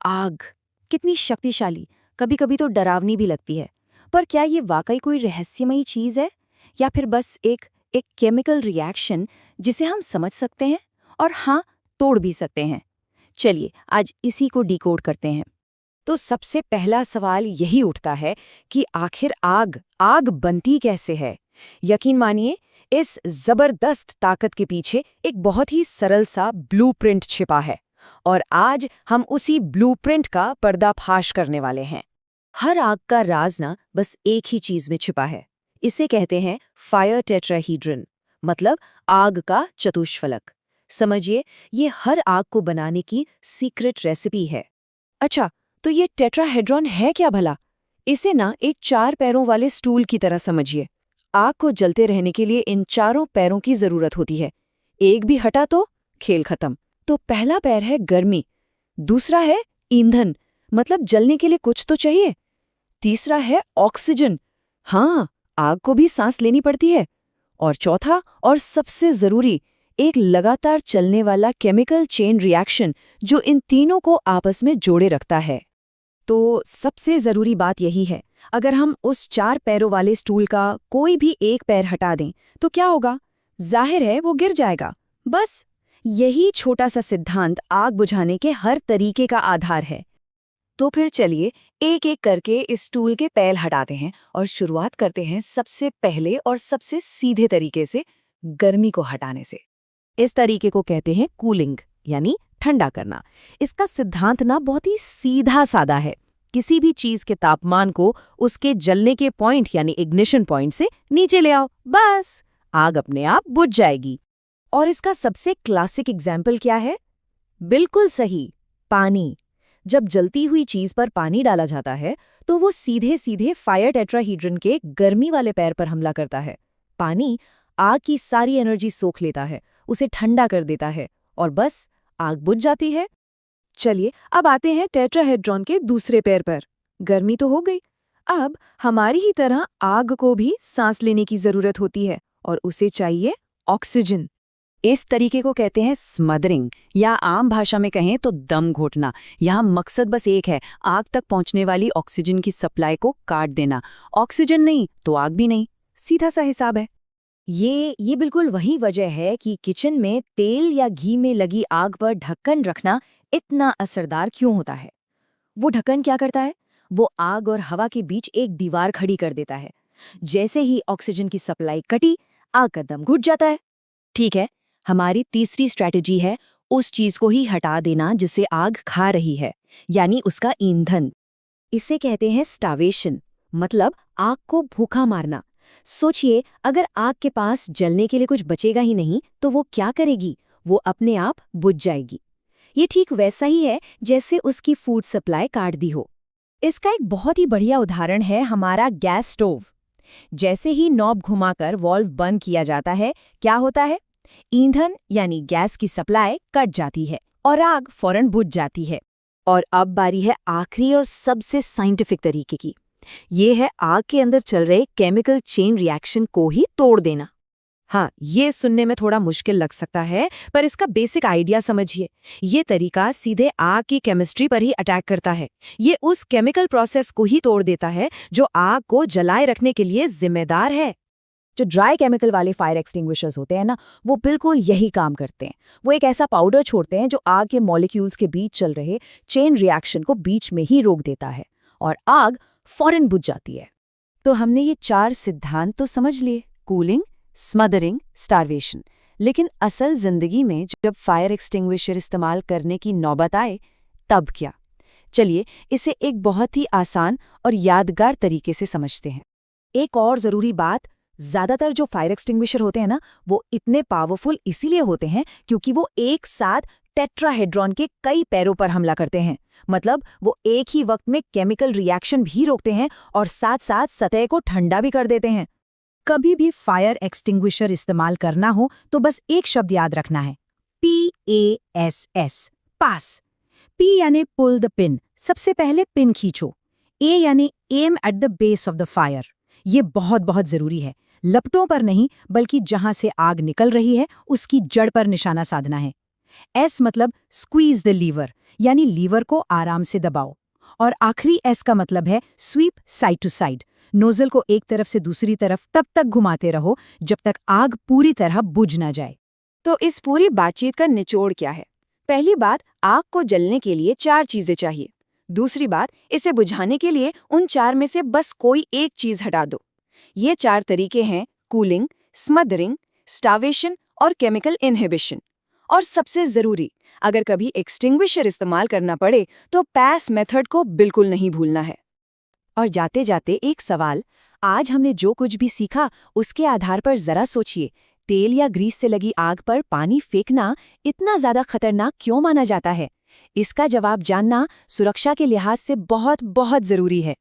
आग कितनी शक्तिशाली, कभी कभी तो डरावनी भी लगती है। पर क्या ये वाकई कोई रहस्यमयी चीज है, या फिर बस एक केमिकल रिएक्शन जिसे हम समझ सकते हैं और हाँ, तोड़ भी सकते हैं। चलिए आज इसी को डिकोड करते हैं। तो सबसे पहला सवाल यही उठता है कि आखिर आग आग बनती कैसे है। यकीन मानिए, इस जबरदस्त ताकत के पीछे एक बहुत ही सरल सा ब्लूप्रिंट छिपा है, और आज हम उसी ब्लूप्रिंट का पर्दाफाश करने वाले हैं। हर आग का राज ना बस एक ही चीज में छिपा है। इसे कहते हैं फायर टेट्राहीड्रन, मतलब आग का चतुष्फलक। समझिए, ये हर आग को बनाने की सीक्रेट रेसिपी है। अच्छा, तो ये टेट्राहेड्रॉन है क्या भला? इसे ना एक 4 पैरों वाले स्टूल की तरह समझिए। आग को जलते रहने के लिए इन चारों पैरों की जरूरत होती है। एक भी हटा तो खेल खत्म। तो पहला पैर है गर्मी, दूसरा है ईंधन, मतलब जलने के लिए कुछ तो चाहिए। तीसरा है ऑक्सीजन, हाँ, आग को भी सांस लेनी पड़ती है। और चौथा और सबसे जरूरी, एक लगातार चलने वाला केमिकल चेन रिएक्शन जो इन तीनों को आपस में जोड़े रखता है। तो सबसे जरूरी बात यही है, अगर हम उस 4 पैरों वाले स्टूल का कोई भी एक पैर हटा दें तो क्या होगा? जाहिर है वो गिर जाएगा। बस यही छोटा सा सिद्धांत आग बुझाने के हर तरीके का आधार है। तो फिर चलिए एक एक करके इस स्टूल के पैर हटाते हैं और शुरुआत करते हैं सबसे पहले और सबसे सीधे तरीके से, गर्मी को हटाने से। इस तरीके को कहते हैं कूलिंग, यानी ठंडा करना। इसका सिद्धांत ना बहुत ही सीधा साधा है। किसी भी चीज के तापमान को उसके जलने के पॉइंट यानी इग्निशन पॉइंट से नीचे ले आओ, बस आग अपने आप बुझ जाएगी। और इसका सबसे क्लासिक एग्जाम्पल क्या है? बिल्कुल सही, पानी। जब जलती हुई चीज पर पानी डाला जाता है तो वो सीधे सीधे फायर टेट्राहीड्रन के गर्मी वाले पैर पर हमला करता है। पानी आग की सारी एनर्जी सोख लेता है, उसे ठंडा कर देता है, और बस आग बुझ जाती है। चलिए अब आते हैं टेट्राहेड्रॉन के दूसरे पैर पर। गर्मी तो हो गई, अब हमारी ही तरह आग को भी सांस लेने की जरूरत होती है, और उसे चाहिए ऑक्सीजन। इस तरीके को कहते हैं स्मदरिंग, या आम भाषा में कहें तो दम घोटना। यहाँ मकसद बस एक है, आग तक पहुंचने वाली ऑक्सीजन की सप्लाई को काट देना। ऑक्सीजन नहीं तो आग भी नहीं, सीधा सा हिसाब है। ये बिल्कुल वही वजह है कि किचन में तेल या घी में लगी आग पर ढक्कन रखना इतना असरदार क्यों होता है। वो ढक्कन क्या करता है? वो आग और हवा के बीच एक दीवार खड़ी कर देता है। जैसे ही ऑक्सीजन की सप्लाई कटी, आग का दम घुट जाता है। ठीक है, हमारी तीसरी स्ट्रैटेजी है उस चीज को ही हटा देना जिसे आग खा रही है, यानी उसका ईंधन। इसे कहते हैं स्टार्वेशन, मतलब आग को भूखा मारना। सोचिए, अगर आग के पास जलने के लिए कुछ बचेगा ही नहीं तो वो क्या करेगी? वो अपने आप बुझ जाएगी। ये ठीक वैसा ही है जैसे उसकी फूड सप्लाई काट दी हो। इसका एक बहुत ही बढ़िया उदाहरण है हमारा गैस स्टोव। जैसे ही नॉब घुमाकर वॉल्व बंद किया जाता है, क्या होता है? ईंधन यानी गैस की सप्लाई कट जाती है और आग फौरन बुझ जाती है। और अब बारी है आखिरी और सबसे साइंटिफिक तरीके की। ये है आग के अंदर चल रहे केमिकल चेन रिएक्शन को ही तोड़ देना। हाँ, ये सुनने में थोड़ा मुश्किल लग सकता है, पर इसका बेसिक आइडिया समझिए। ये तरीका सीधे आग की केमिस्ट्री पर ही अटैक करता है। ये उस केमिकल प्रोसेस को ही तोड़ देता है जो आग को जलाए रखने के लिए जिम्मेदार है। जो ड्राई केमिकल वाले फायर एक्सटिंग्विशर्स होते हैं ना, वो बिल्कुल यही काम करते हैं। वो एक ऐसा पाउडर छोड़ते हैं जो आग के मॉलिक्यूल्स के बीच चल रहे चेन रिएक्शन को बीच में ही रोक देता है, और आग फौरन बुझ जाती है। तो हमने ये 4 सिद्धांत तो समझ लिए, कूलिंग, स्मदरिंग, स्टार्वेशन। लेकिन असल जिंदगी में जब फायर एक्सटिंग्विशर इस्तेमाल करने की नौबत आए, तब क्या? चलिए इसे एक बहुत ही आसान और यादगार तरीके से समझते हैं। एक और ज़रूरी बात, ज़्यादातर जो फायर एक्सटिंग्विशर होते हैं ना, वो इतने पावरफुल इसीलिए होते हैं क्योंकि वो एक साथ टेट्राहेड्रॉन के कई पैरों पर हमला करते हैं। मतलब वो एक ही वक्त में केमिकल रिएक्शन भी रोकते हैं और साथ साथ सतह को ठंडा भी कर देते हैं। कभी भी फायर एक्सटिंग्विशर इस्तेमाल करना हो तो बस एक शब्द याद रखना है, PASS, पास। P यानी पुल द पिन, सबसे पहले पिन खींचो। A यानी aim at the base of the fire, ये बहुत बहुत जरूरी है। लपटों पर नहीं, बल्कि जहां से आग निकल रही है उसकी जड़ पर निशाना साधना है। S मतलब स्क्वीज द लीवर, यानी लीवर को आराम से दबाओ। और आखिरी एस का मतलब है sweep side to side. Nozzle को एक तरफ से दूसरी तरफ तब तक घुमाते रहो जब तक आग पूरी तरह बुझ ना जाए। तो इस पूरी बातचीत का निचोड़ क्या है? पहली बात, आग को जलने के लिए 4 चीजें चाहिए। दूसरी बात, इसे बुझाने के लिए उन 4 में से बस कोई एक चीज हटा दो। ये 4 तरीके हैं कूलिंग, स्मदरिंग, स्टावेशन और केमिकल इनहिबिशन। और सबसे जरूरी, अगर कभी एक्सटिंग्विशर इस्तेमाल करना पड़े तो पैस मेथड को बिल्कुल नहीं भूलना है। और जाते जाते एक सवाल, आज हमने जो कुछ भी सीखा उसके आधार पर जरा सोचिए, तेल या ग्रीस से लगी आग पर पानी फेंकना इतना ज्यादा खतरनाक क्यों माना जाता है? इसका जवाब जानना सुरक्षा के लिहाज से बहुत बहुत जरूरी है।